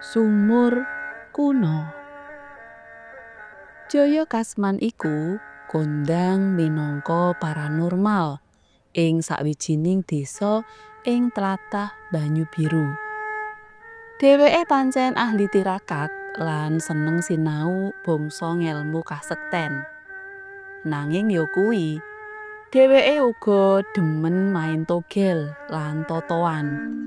Sumur kuno. Jaya Kasman iku kondhang minangka paranormal ing sawijining désa ing tlatah Banyu Biru. Dhèwèké pancen ahli tirakat lan seneng sinau bangsa ngèlmu kasekten. Nanging ya kuwi, dhèwèké uga demen main togel lan totoan.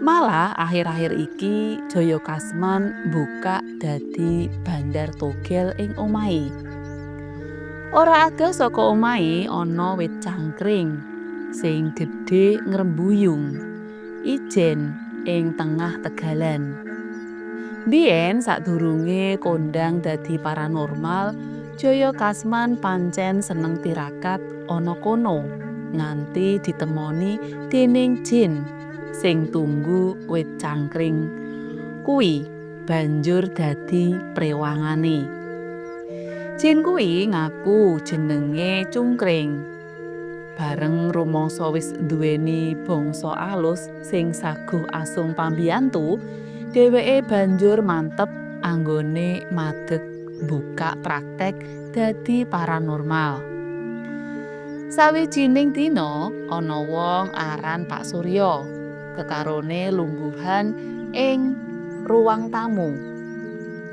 Malah akhir-akhir iki Jaya Kasman mbukak dadi bandar togel ing omahé. Ora ageng saka omahé ana wit cangkring sing gedhe ngrembuyung, ijen ing tengah tegalan. Biyen sadurunge kondhang dadi paranormal, Jaya Kasman pancen seneng tirakat ana kono nganti ditemoni déning jin sing tunggu wit cangkring kuwi banjur dadi prewangane. Jin kuwi ngaku jenenge Cungkring. Bareng rumangsa wis duweni bangsa alus sing saguh asung pambiyantu, dhèwèké banjur mantep anggone madeg mbukak praktek dadi paranormal. Sawijining dina ana wong aran Pak Surya kekarone lungguhan ing ruang tamu.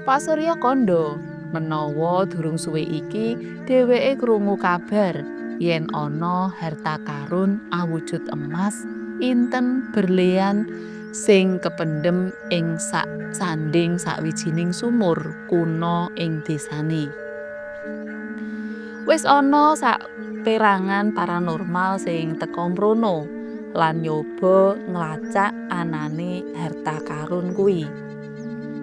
Pak Surya kandha menawa durung suwe iki dhèwèké krungu kabar yen ana harta karun awujud emas inten berlian sing kependhem ing sak sanding sawijining sumur kuno ing desane. Wis ana saperangan paranormal sing teka mrono lan nyoba nglacak anane harta karun kuwi.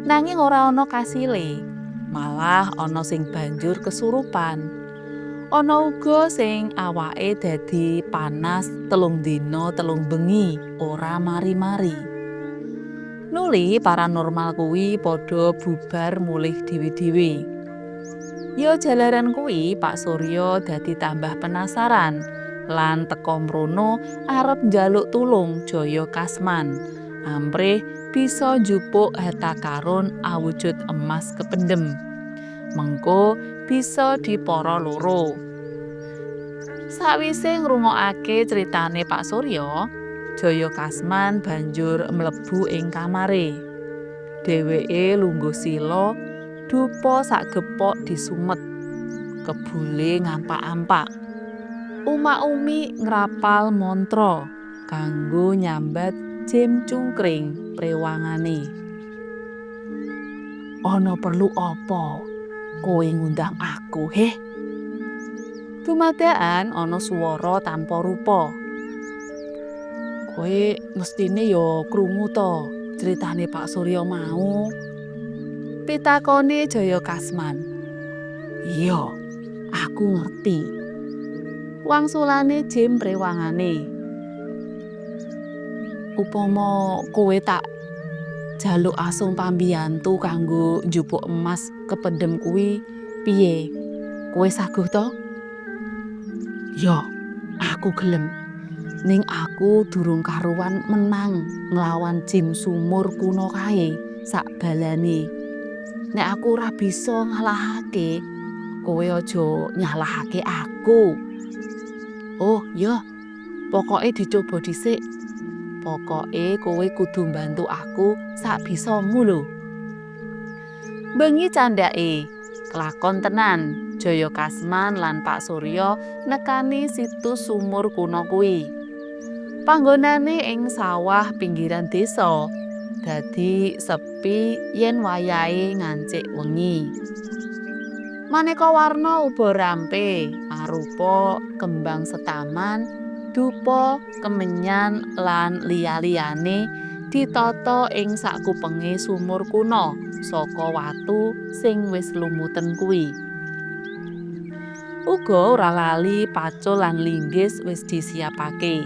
Nanging ora ana kasile, malah ana sing banjur kesurupan. Ana uga sing awake dadi panas 3 dina 3 bengi ora mari-mari. Nuli paranormal kuwi padha bubar mulih dhewe-dhewe. Ya jalaran kuwi Pak Surya dadi tambah penasaran lan teka mrono arep njaluk tulung Jaya Kasman amprih bisa njupuk harta karun awujud emas kependhem. Mengko bisa dipara loro. Sawise ngrungokake critane Pak Surya, Jaya Kasman banjur mlebu ing kamare. Dhèwèké lungguh sila, dupa sak gepok disumet, kebule ngampak-ampak. Umi ngrapal mantra kanggo nyambat Jim Cungkring prewangane. Ana perlu apa kowe ngundang aku, heh? Dumadakan ana swara tanpa rupa. Kowe mestine ya krungu to critane Pak Surya mau? Pitakone Jaya Kasman. Iya, aku ngerti. Wangsulane Jim prewangane. Upama kowe tak jaluk asung pambiyantu kanggo njupuk emas kependhem kuwi, piye? Kowe saguh to? Ya, aku gelem. Ning aku durung karuan menang nglawan jin sumur kuno kae sak balane. Nek aku ora bisa ngalahake, kowe aja nyalahake aku. Oh, ya. Pokoke dicoba dhisik. Pokoke kowe kudu mbantu aku sak bisamu lho. Bengi candhake, kelakon tenan. Jaya Kasman lan Pak Surya nekani situs sumur kuno kuwi. Panggonane ing sawah pinggiran desa, dadi sepi yen wayahe ngancik wengi. Maneka warna uba rampe arupa kembang setaman, dupa, kemenyan lan liya-liyane ditata ing sakupenge sumur kuno saka watu sing wis lumuten kuwi. Uga ora lali pacul lan linggis wis disiapake.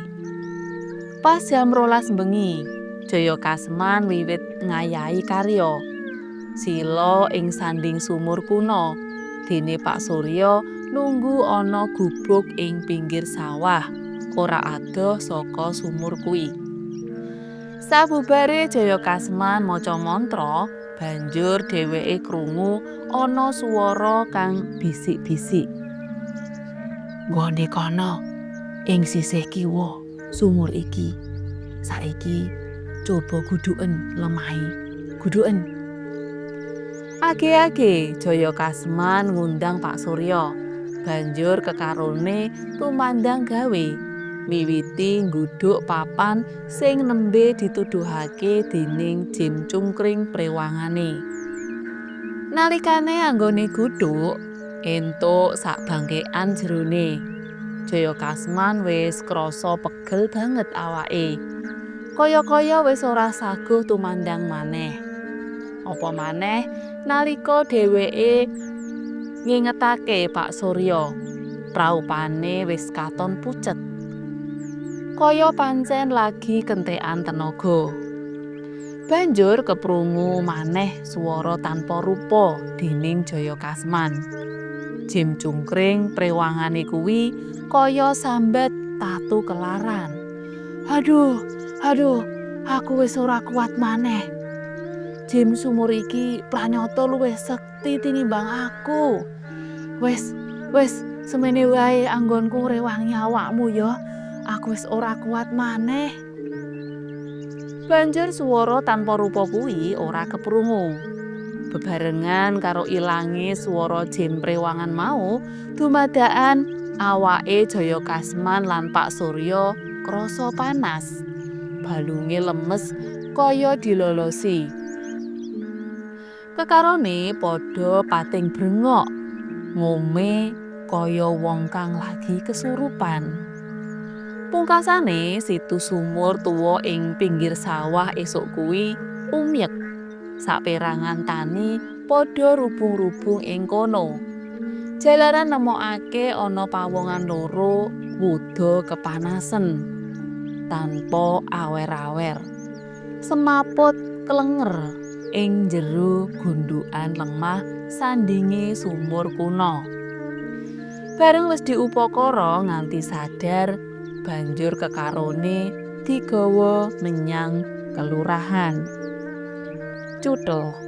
Pas jam 12 bengi, Jaya Kasman wiwit ngayahi karya. Sila ing sanding sumur kuno, dene Pak Surya nunggu ana gubuk ing pinggir sawah, ora adoh saka sumur kuwi. Sabubare Jayakasman maca mantra, banjur dheweke krungu ana swara kang bisik-bisik. "Nggone kana ing sisih kiwa sumur iki. Saiki coba guduken lemahe. Guduken." Age-age Jayakasman ngundang Pak Surya. Banjur kekarone tumandang gawe, miwiti nggudhuk papan sing nembe dituduhake dening Jim Cungkring prewangane. Nalikane anggone gudhuk, entuk sak bangkekan jerone. Jayakasman wis krasa pegel banget awake. Kaya-kaya wis ora saguh tumandang maneh. Apa maneh nalika dheweke ngingetake Pak Surya, praupane wis katon pucet. Kaya pancen lagi kentekan tenaga. Banjur keprungu maneh swara tanpa rupa dening Jayakasman. Jim Cungkring prewangane kuwi kaya sambat tatu kelaran. Aduh, aku wis ora kuat maneh. Jim sumur iki pranyata luwih sekti tinimbang aku. Wis, semene wae anggonku ngrewangi awakmu ya. Aku wis ora kuat maneh. Banjur swara tanpa rupa kuwi ora keprungu. Bebarengan karo ilange swara Jim prewangan mau, dumadakan awake Jayakasman lan Pak Surya krasa panas. Balunge lemes kaya dilolosi. Kekarone padha pating brengok, ngome kaya wong kang lagi kesurupan. Pungkasane situ sumur tuwa ing pinggir sawah esuk kuwi umyek. Saperangan tani padha rubung-rubung ing kono. Jalaran nemokake ana pawongan loro wuda kepanasen tanpa awer-awer. Semaput klenger ing jero gundukan lemah sandinge sumur kuno. Bareng wis diupakara nganti sadar, banjur kekarone digawa menyang kelurahan. Cutha.